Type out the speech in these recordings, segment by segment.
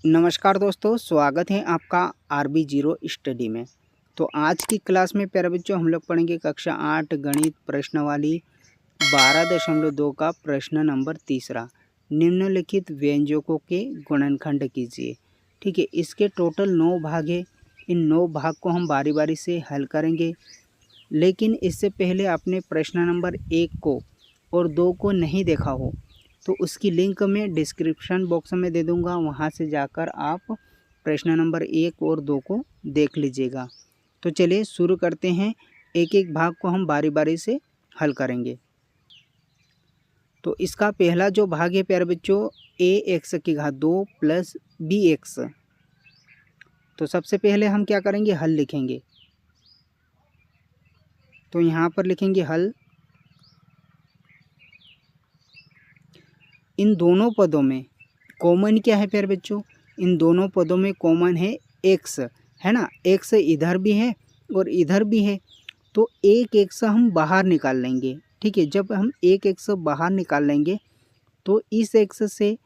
नमस्कार दोस्तों, स्वागत है आपका आरबी जीरो स्टडी में। तो आज की क्लास में प्यारे बच्चों हम लोग पढ़ेंगे कक्षा 8 गणित प्रश्नावली 12.2 का प्रश्न नंबर 3। निम्नलिखित व्यंजकों के गुणनखंड कीजिए। ठीक है, इसके टोटल 9 भाग है। इन 9 भाग को हम बारी बारी से हल करेंगे, लेकिन इससे पहले आपने प्रश्न नंबर 1 को और 2 को नहीं देखा हो तो उसकी लिंक मैं डिस्क्रिप्शन बॉक्स में दे दूंगा, वहां से जाकर आप प्रश्न नंबर 1 और 2 को देख लीजिएगा। तो चलिए शुरू करते हैं, एक एक भाग को हम बारी बारी से हल करेंगे। तो इसका पहला जो भाग है प्यारे बच्चों, ax² प्लस bx। तो सबसे पहले हम क्या करेंगे, हल लिखेंगे। तो यहाँ पर लिखेंगे हल। इन दोनों पदों में कॉमन क्या है प्यारे बच्चों, इन दोनों पदों में कॉमन है x, है ना। x इधर भी है और इधर भी है, तो एक x हम बाहर निकाल लेंगे। ठीक है, जब हम एक x बाहर निकाल लेंगे तो इस x से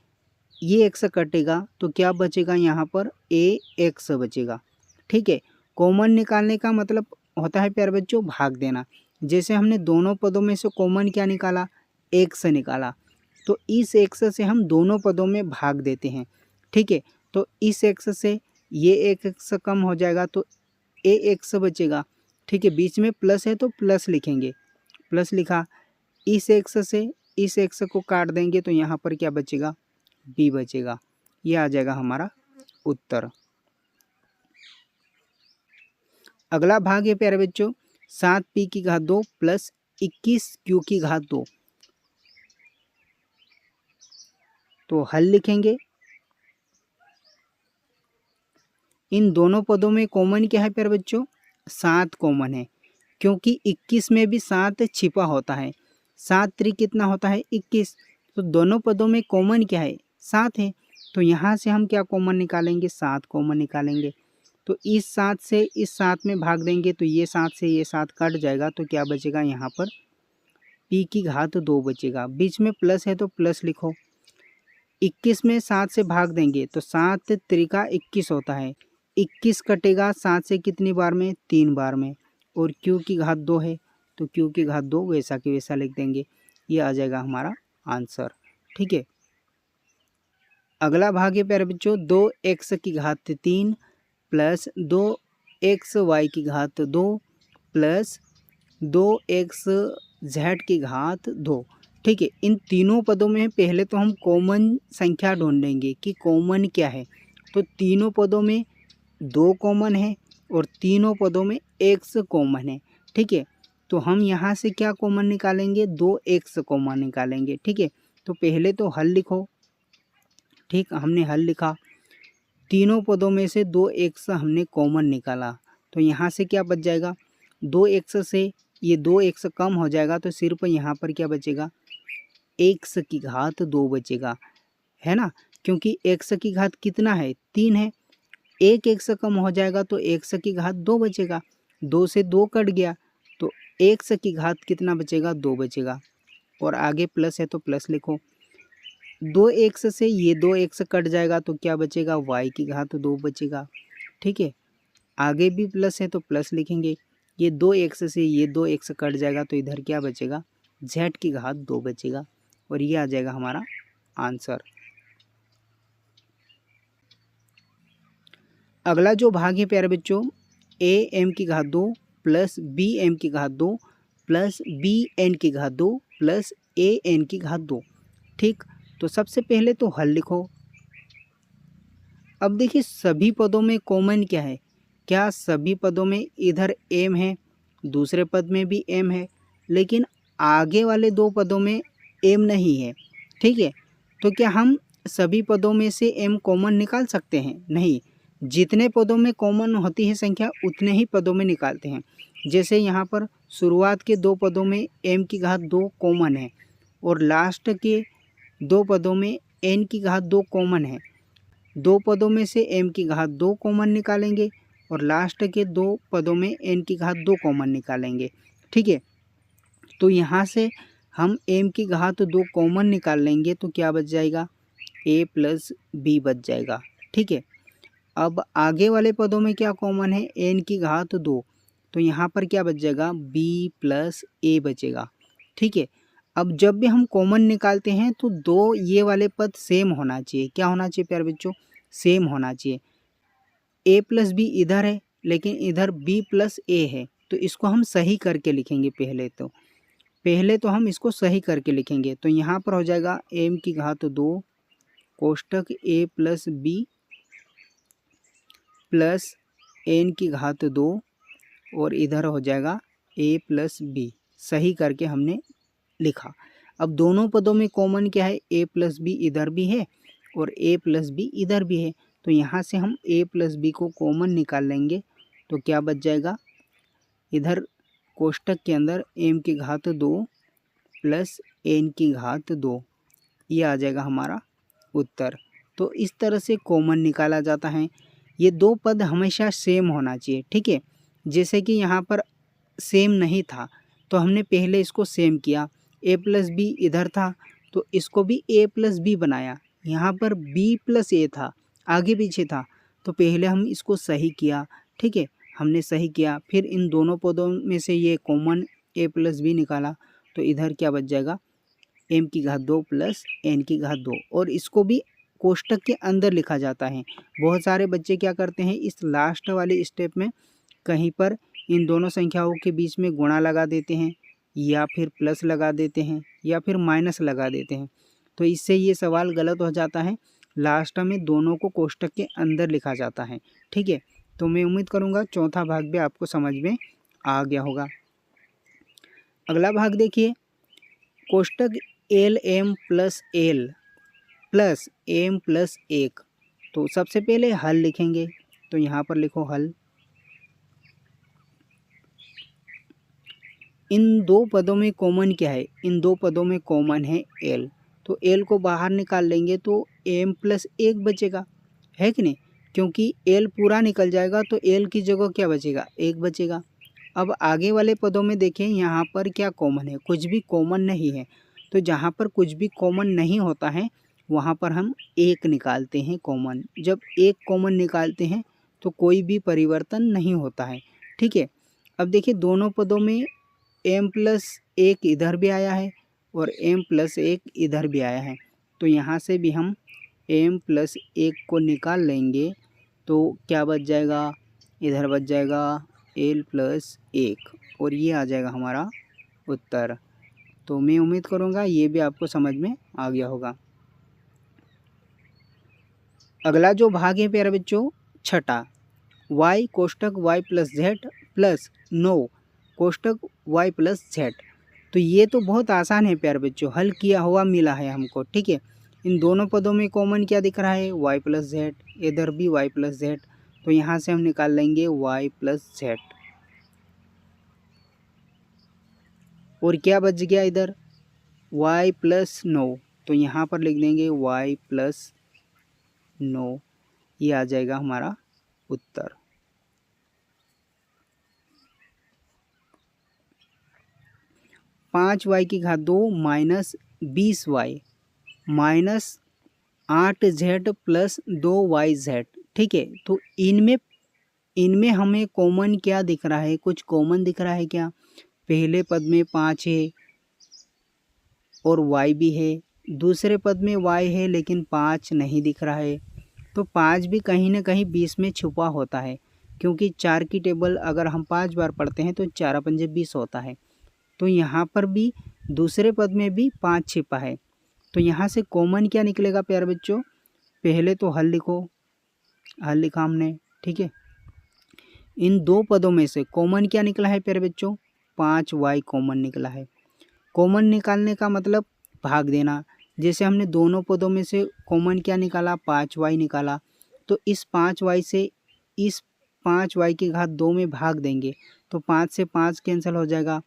ये x कटेगा, तो क्या बचेगा, यहाँ पर ax बचेगा। ठीक है, कॉमन निकालने का मतलब होता है प्यारे बच्चों भाग देना। जैसे हमने दोनों पदों में से कॉमन क्या निकाला, x निकाला, तो इस x से हम दोनों पदों में भाग देते हैं। ठीक है, तो इस x से ये एक x कम हो जाएगा तो ax बचेगा। ठीक है, बीच में प्लस है तो प्लस लिखेंगे, प्लस लिखा। इस x से इस x को काट देंगे तो यहाँ पर क्या बचेगा, b बचेगा। ये आ जाएगा हमारा उत्तर। अगला भाग है प्यारे बच्चों 7p² प्लस 21q²। तो हल लिखेंगे। इन दोनों पदों में कॉमन क्या है प्यारे बच्चों, 7 कॉमन है, क्योंकि 21 में भी 7 छिपा होता है। 7 त्रिक कितना होता है, 21। तो दोनों पदों में कॉमन क्या है, 7 है। तो यहाँ से हम क्या कॉमन निकालेंगे, 7 कॉमन निकालेंगे। तो इस 7 से इस 7 में भाग देंगे तो ये 7 से ये 7 कट जाएगा, तो क्या बचेगा, यहाँ पर p² बचेगा। बीच में प्लस है तो प्लस लिखो। 21 में 7 से भाग देंगे तो 7 त्रिका 21 होता है। 21 कटेगा 7 से कितनी बार में, 3 बार में। और q² है तो q² वैसा कि वैसा लिख देंगे। ये आ जाएगा हमारा आंसर। ठीक है, अगला भाग है प्यारे बच्चों 2x³ plus 2xy² plus 2xz²। ठीक है, इन तीनों पदों में पहले तो हम कॉमन संख्या ढूंढेंगे कि कॉमन क्या है। तो तीनों पदों में 2 कॉमन है और तीनों पदों में x कॉमन है। ठीक है, तो हम यहाँ से क्या कॉमन निकालेंगे, 2x कॉमन निकालेंगे। ठीक है, तो पहले तो हल लिखो। ठीक, हमने हल लिखा। तीनों पदों में से 2x हमने कॉमन निकाला, तो यहाँ से क्या बच जाएगा, 2x से ये 2x कम हो जाएगा, तो सिर्फ यहाँ पर क्या बचेगा, x² बचेगा, है ना। क्योंकि x² कितना है, 3 है। एक x कम हो जाएगा तो x² बचेगा। 2 से 2 कट गया तो x² कितना बचेगा, 2 बचेगा। और आगे प्लस है तो प्लस लिखो। 2x से ये 2x कट जाएगा तो क्या बचेगा, y² बचेगा। ठीक है, आगे भी प्लस है तो प्लस लिखेंगे। ये 2x से ये 2x कट जाएगा तो इधर क्या बचेगा, z² बचेगा। और ये आ जाएगा हमारा आंसर। अगला जो भाग है प्यारे बच्चों am² plus bm² plus bn² plus an²। ठीक, तो सबसे पहले तो हल लिखो। अब देखिए सभी पदों में कॉमन क्या है, क्या सभी पदों में इधर m है, दूसरे पद में भी m है, लेकिन आगे वाले 2 पदों में m नहीं है। ठीक है, तो क्या हम सभी पदों में से m कॉमन निकाल सकते हैं, नहीं। जितने पदों में कॉमन होती है संख्या उतने ही पदों में निकालते हैं। जैसे यहाँ पर शुरुआत के 2 पदों में m² कॉमन है और लास्ट के 2 पदों में n² कॉमन है। 2 पदों में से m² कॉमन निकालेंगे और लास्ट के 2 पदों में n² कॉमन निकालेंगे। ठीक है, तो यहाँ से हम m² कॉमन निकाल लेंगे तो क्या बच जाएगा, a प्लस b बच जाएगा। ठीक है। अब आगे वाले पदों में क्या कॉमन है, n की घात 2, तो यहाँ पर क्या बच जाएगा b प्लस a बचेगा, ठीक है। अब जब भी हम कॉमन निकालते हैं तो दो ये वाले पद सेम होना चाहिए। क्या होना चाहिए प्यारे बच्चों, सेम होना चाहिए। a प्लस बी इधर है लेकिन इधर b प्लस a है, तो इसको हम सही करके लिखेंगे। पहले तो हम इसको सही करके लिखेंगे। तो यहाँ पर हो जाएगा m की घात 2 कोष्टक a plus B plus n की घात 2 और इधर हो जाएगा a प्लस बी। सही करके हमने लिखा। अब दोनों पदों में कॉमन क्या है, a प्लस बी इधर भी है और a प्लस बी इधर भी है, तो यहाँ से हम a प्लस बी को कॉमन निकाल लेंगे। तो क्या बच जाएगा, इधर कोष्टक के अंदर m की घात 2 प्लस n की घात 2, ये आ जाएगा हमारा उत्तर। तो इस तरह से कॉमन निकाला जाता है। ये दो पद हमेशा सेम होना चाहिए, ठीक है। जैसे कि यहाँ पर सेम नहीं था तो हमने पहले इसको सेम किया, a प्लस बी इधर था तो इसको भी a प्लस बी बनाया। यहाँ पर b प्लस a था, आगे पीछे था, तो पहले हम इसको सही किया, ठीक है। हमने सही किया, फिर इन दोनों पदों में से ये कॉमन a प्लस बी निकाला, तो इधर क्या बच जाएगा m की घात 2 प्लस n की घात 2, और इसको भी कोष्टक के अंदर लिखा जाता है। बहुत सारे बच्चे क्या करते हैं, इस लास्ट वाले स्टेप में कहीं पर इन दोनों संख्याओं के बीच में गुणा लगा देते हैं या फिर प्लस लगा देते हैं या फिर माइनस लगा देते हैं, तो इससे ये सवाल गलत हो जाता है। लास्ट में दोनों को कोष्टक के अंदर लिखा जाता है, ठीक है। तो मैं उम्मीद करूँगा चौथा भाग भी आपको समझ में आ गया होगा। अगला भाग देखिए, कोष्टक L M plus L plus M plus 1। तो सबसे पहले हल लिखेंगे, तो यहाँ पर लिखो हल। इन दो पदों में कॉमन क्या है, इन दो पदों में कॉमन है एल, तो एल को बाहर निकाल लेंगे तो एम प्लस 1 बचेगा, है कि नहीं। क्योंकि एल पूरा निकल जाएगा तो एल की जगह क्या बचेगा, 1 बचेगा। अब आगे वाले पदों में देखें, यहाँ पर क्या कॉमन है, कुछ भी कॉमन नहीं है। तो जहाँ पर कुछ भी कॉमन नहीं होता है वहाँ पर हम 1 निकालते हैं कॉमन। जब 1 कॉमन निकालते हैं तो कोई भी परिवर्तन नहीं होता है, ठीक है। अब देखिए दोनों पदों में m प्लस 1 इधर भी आया है और m प्लस 1 इधर भी आया है, तो यहाँ से भी हम m प्लस 1 को निकाल लेंगे तो क्या बच जाएगा, इधर बच जाएगा l प्लस 1, और ये आ जाएगा हमारा उत्तर। तो मैं उम्मीद करूँगा ये भी आपको समझ में आ गया होगा। अगला जो भाग है प्यारे बच्चों, छठा, y कोष्टक y plus Z plus 9 कोष्टक y plus Z. तो ये तो बहुत आसान है प्यारे बच्चों, हल किया हुआ मिला है हमको, ठीक है। इन दोनों पदों में कॉमन क्या दिख रहा है, y प्लस जेड, इधर भी y प्लस जेड, तो यहाँ से हम निकाल लेंगे y प्लस जेड। और क्या बच गया इधर, y प्लस 9, तो यहाँ पर लिख देंगे y प्लस 9, ये आ जाएगा हमारा उत्तर। 5y की घात 2 minus 20y minus 8z plus 2yz, ठीक है। तो इनमें हमें कॉमन क्या दिख रहा है, कुछ कॉमन दिख रहा है क्या। पहले पद में 5 है और y भी है, दूसरे पद में y है लेकिन 5 नहीं दिख रहा है, तो 5 भी कहीं ना कहीं 20 में छुपा होता है, क्योंकि 4 की टेबल अगर हम 5 बार पढ़ते हैं तो 4 पंजे 20 होता है। तो यहाँ पर भी दूसरे पद में भी 5 छिपा है, तो यहाँ से कॉमन क्या निकलेगा प्यारे बच्चों, पहले तो हल लिखो, हल लिखा हमने, ठीक है। इन दो पदों में से कॉमन क्या निकला है प्यारे बच्चों, 5y कॉमन निकला है। कॉमन निकालने का मतलब भाग देना, जैसे हमने दोनों पदों में से कॉमन क्या निकाला, 5y निकाला, तो इस 5y से इस 5y की घात 2 में भाग देंगे तो 5 से 5 कैंसिल हो जाएगा,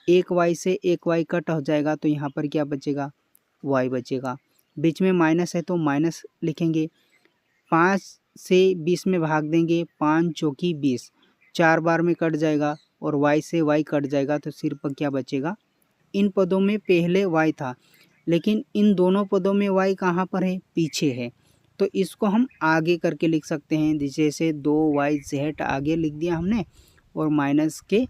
1y से 1y कट हो जाएगा, तो यहाँ पर क्या बचेगा, y बचेगा। बीच में माइनस है तो माइनस लिखेंगे, 5 से 20 में भाग देंगे, 5 चौकी 20, 4 बार में कट जाएगा और y से y कट जाएगा, तो सिर्फ क्या बचेगा, इन पदों में पहले y था लेकिन इन दोनों पदों में y कहाँ पर है, पीछे है, तो इसको हम आगे करके लिख सकते हैं, जैसे 2YZ आगे लिख दिया हमने और माइनस के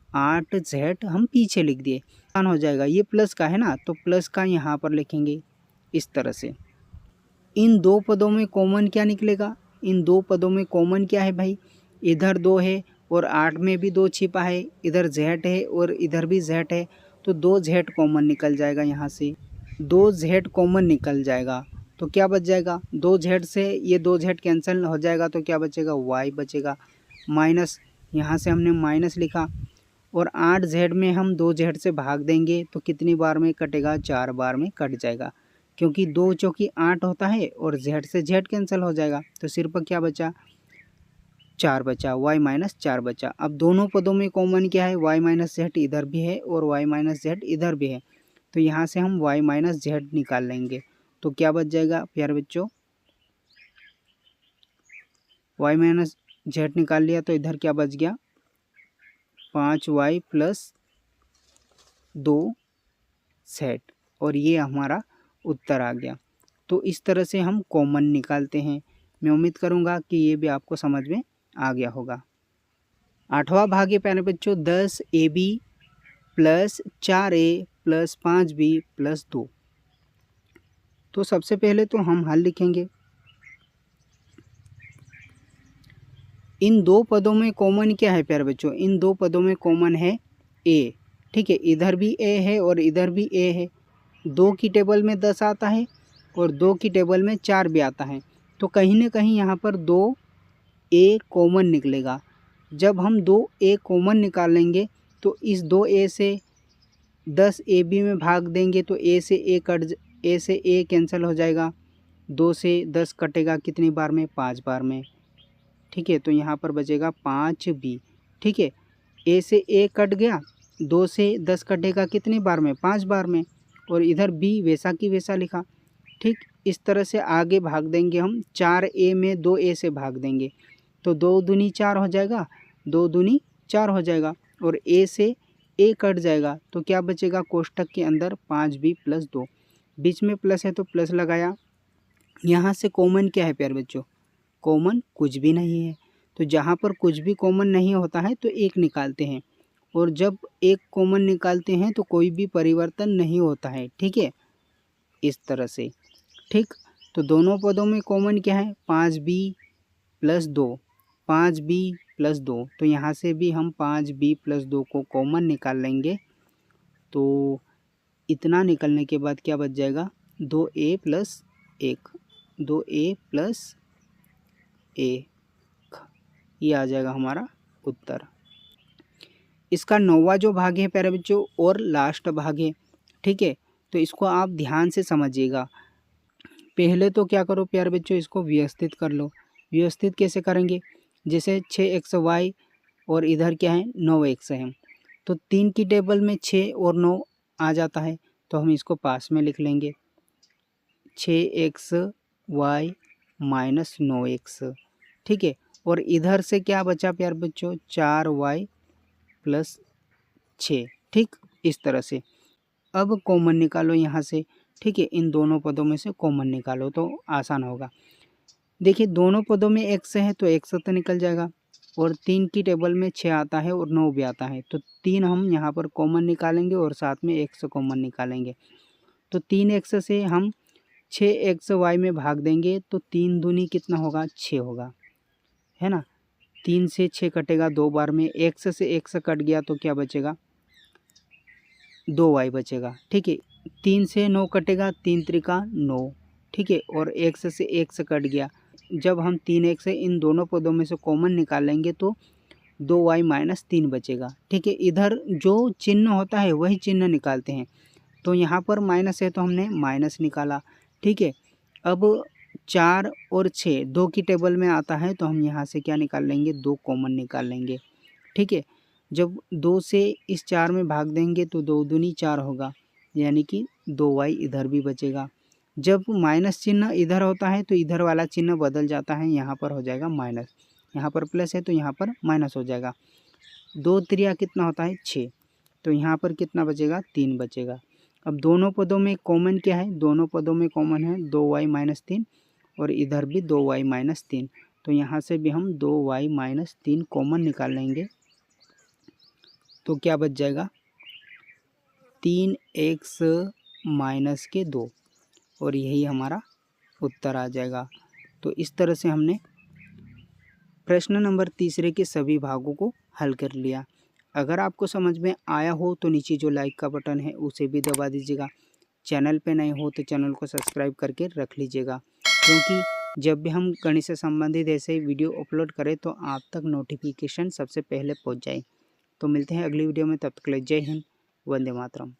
8Z हम पीछे लिख दिए, आसान हो जाएगा। ये प्लस का है ना, तो प्लस का यहाँ पर लिखेंगे इस तरह से। इन दो पदों में कॉमन क्या निकलेगा? इन दो पदों में कॉमन क्या है भाई? इधर 2 है और 8 में भी 2 छिपा है, इधर Z है और इधर भी Z है, तो 2Z कॉमन निकल जाएगा। यहाँ से 2Z कॉमन निकल जाएगा तो क्या बच जाएगा? 2Z से ये 2Z कैंसिल हो जाएगा तो क्या बचेगा? Y बचेगा। माइनस, यहाँ से हमने माइनस लिखा और 8Z में हम 2Z से भाग देंगे तो कितनी बार में कटेगा? 4 बार में कट जाएगा, क्योंकि 2 चौकी 8 होता है और Z से Z कैंसिल हो जाएगा, तो सिर्फ क्या बचा? 4 बचा, y माइनस 4 बचा। अब दोनों पदों में कॉमन क्या है? y माइनस जेड इधर भी है और y माइनस जेड इधर भी है, तो यहाँ से हम y माइनस जेड निकाल लेंगे तो क्या बच जाएगा प्यारे बच्चों? y माइनस जेड निकाल लिया तो इधर क्या बच गया? 5y प्लस 2z, और ये हमारा उत्तर आ गया। तो इस तरह से हम कॉमन निकालते हैं। मैं उम्मीद करूँगा कि ये भी आपको समझ में आ गया होगा। 8वां भाग है प्यारे बच्चों, 10AB plus 4A plus 5B plus 2। तो सबसे पहले तो हम हल लिखेंगे। इन दो पदों में कॉमन क्या है प्यारे बच्चों? इन दो पदों में कॉमन है A, ठीक है, इधर भी A है और इधर भी A है। 2 की टेबल में 10 आता है और 2 की टेबल में 4 भी आता है, तो कहीं ना कहीं यहाँ पर 2A कॉमन निकलेगा। जब हम 2A कॉमन निकालेंगे तो इस 2A से 10AB में भाग देंगे तो A से A कैंसिल हो जाएगा, 2 से 10 कटेगा कितनी बार में? 5 बार में, ठीक है। तो यहाँ पर बचेगा 5B, ठीक है। A से A कट गया, 2 से 10 कटेगा कितनी बार में? 5 बार में, और इधर B वैसा की वैसा लिखा, ठीक। इस तरह से आगे भाग देंगे हम। 4A में 2A से भाग देंगे तो 2 दूनी 4 हो जाएगा, 2 दूनी 4 हो जाएगा, और A से A कट जाएगा तो क्या बचेगा? कोष्ठक के अंदर 5B प्लस 2, बीच में प्लस है तो प्लस लगाया। यहाँ से कॉमन क्या है प्यारे बच्चों? कॉमन कुछ भी नहीं है, तो जहाँ पर कुछ भी कॉमन नहीं होता है तो एक निकालते हैं, और जब एक कॉमन निकालते हैं तो कोई भी परिवर्तन नहीं होता है, ठीक है, इस तरह से, ठीक। तो दोनों पदों में कॉमन क्या है? 5B प्लस 2, 5B प्लस 2, तो यहाँ से भी हम 5B प्लस 2 को कॉमन निकाल लेंगे। तो इतना निकलने के बाद क्या बच जाएगा? 2A प्लस 1, 2A प्लस 1, ये आ जाएगा हमारा उत्तर। इसका 9वां जो भाग है प्यारे बच्चों और लास्ट भाग है, ठीक है, तो इसको आप ध्यान से समझिएगा। पहले तो क्या करो प्यारे बच्चों, इसको व्यवस्थित कर लो। व्यवस्थित कैसे करेंगे? जैसे 6xy और इधर क्या है? 9x है, तो 3 की टेबल में 6 और 9 आ जाता है, तो हम इसको पास में लिख लेंगे, 6xy माइनस 9x, ठीक है। और इधर से क्या बचा प्यारे बच्चों? 4y प्लस 6, ठीक, इस तरह से। अब कॉमन निकालो यहाँ से, ठीक है, इन दोनों पदों में से कॉमन निकालो तो आसान होगा। देखिए दोनों पदों में x है तो x तो निकल जाएगा, और 3 की टेबल में 6 आता है और 9 भी आता है, तो 3 हम यहाँ पर कॉमन निकालेंगे और साथ में x कॉमन निकालेंगे। तो 3x से हम 6xy में भाग देंगे तो 3 दूनी कितना होगा? 6 होगा, है ना। 3 से 6 कटेगा 2 बार में, x से x कट गया तो क्या बचेगा? 2y बचेगा, ठीक है। 3 से 9 कटेगा, 3 त्रिका 9, ठीक है, और x से x कट गया। जब हम 3x से इन दोनों पदों में से कॉमन निकालेंगे तो 2y माइनस 3 बचेगा, ठीक है। इधर जो चिन्ह होता है वही चिन्ह निकालते हैं, तो यहाँ पर माइनस है तो हमने माइनस निकाला, ठीक है। अब 4 और 6 2 की टेबल में आता है तो हम यहाँ से क्या निकाल लेंगे? 2 कॉमन निकाल लेंगे, ठीक है। जब 2 से इस 4 में भाग देंगे तो 2 दूनी 4 होगा, यानी कि 2y इधर भी बचेगा। जब माइनस चिन्ह इधर होता है तो इधर वाला चिन्ह बदल जाता है, यहाँ पर हो जाएगा माइनस, यहाँ पर प्लस है तो यहाँ पर माइनस हो जाएगा। 2 त्रिया कितना होता है? 6, तो यहाँ पर कितना बचेगा? 3 बचेगा। अब दोनों पदों में कॉमन क्या है? दोनों पदों में कॉमन है 2y माइनस 3 और इधर भी 2y माइनस 3। तो यहाँ से भी हम 2y माइनस 3 कॉमन निकाल लेंगे। तो क्या बच जाएगा 3x माइनस के 2 और यही हमारा उत्तर आ जाएगा। तो इस तरह से हमने प्रश्न नंबर तीसरे के सभी भागों को हल कर लिया। अगर आपको समझ में आया हो तो नीचे जो लाइक का बटन है उसे भी दबा दीजिएगा। चैनल पे नए हो तो चैनल को सब्सक्राइब करके रख लीजिएगा, क्योंकि जब भी हम गणित से संबंधित ऐसे वीडियो अपलोड करें तो आप तक नोटिफिकेशन सबसे पहले पहुंच जाए। तो मिलते हैं अगली वीडियो में, तब तक के लिए जय हिंद, वंदे मातरम।